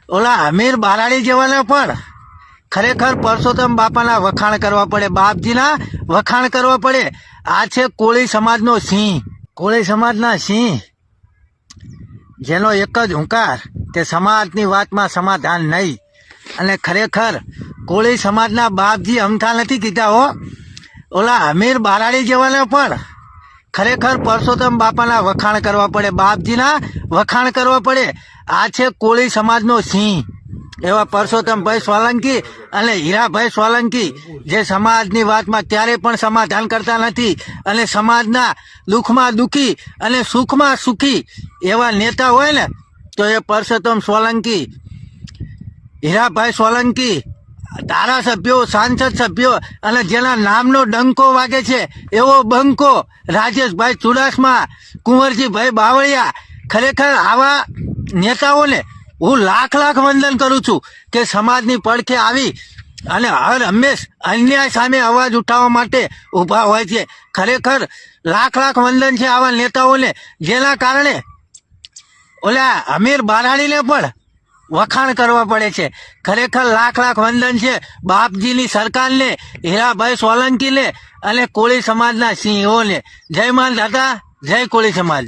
ઓલા અમીર બારાડી જેવાને પણ ખરેખર પરસોત્તમ બાપાના વખાણ કરવા પડે, બાપજીના વખાણ કરવા પડે. આ છે કોળી સમાજનો સિંહ, કોળી સમાજના સિંહ, જેનો એક જ હુંકાર કે સમાજની વાતમાં સમાધાન નહીં. અને ખરેખર કોળી સમાજના બાપજી અમથા નથી કીધા હો. ઓલા અમીર બારાડી જેવાને પણ ખરેખર પરસોત્તમ બાપાના વખાણ કરવા પડે, બાપજીના વખાણ કરવા પડે. આ છે કોળી સમાજનો સિંહ એવા પરસોત્તમભાઈ સોલંકી અને હીરાભાઈ સોલંકી, જે સમાજની વાતમાં ક્યારેય પણ સમાધાન કરતા નથી અને સમાજના દુઃખમાં દુઃખી અને સુખમાં સુખી એવા નેતા હોય ને તો એ પરસોત્તમ સોલંકી, હીરાભાઈ સોલંકી, ધારાસભ્યો, સાંસદ સભ્યો અને જેના નામનો ડંકો વાગે છે એવો બંકો રાજેશભાઈ ચુડાસમા, કુંવરજીભાઈ બાવળિયા. ખરેખર આવા નેતાઓને હું લાખ લાખ વંદન કરું છું કે સમાજની પડખે આવી અને હર હંમેશ અન્યાય સામે અવાજ ઉઠાવવા માટે ઊભા હોય છે. ખરેખર લાખ લાખ વંદન છે આવા નેતાઓને, જેના કારણે ઓલા અમીર બારાડીને પણ વખાણ કરવા પડે છે. ખરેખર લાખ લાખ વંદન છે બાપજીની સરકારને, હીરાભાઈ સોલંકીને અને કોળી સમાજના સિંહોને. જય માન દાદા, જય કોળી સમાજ.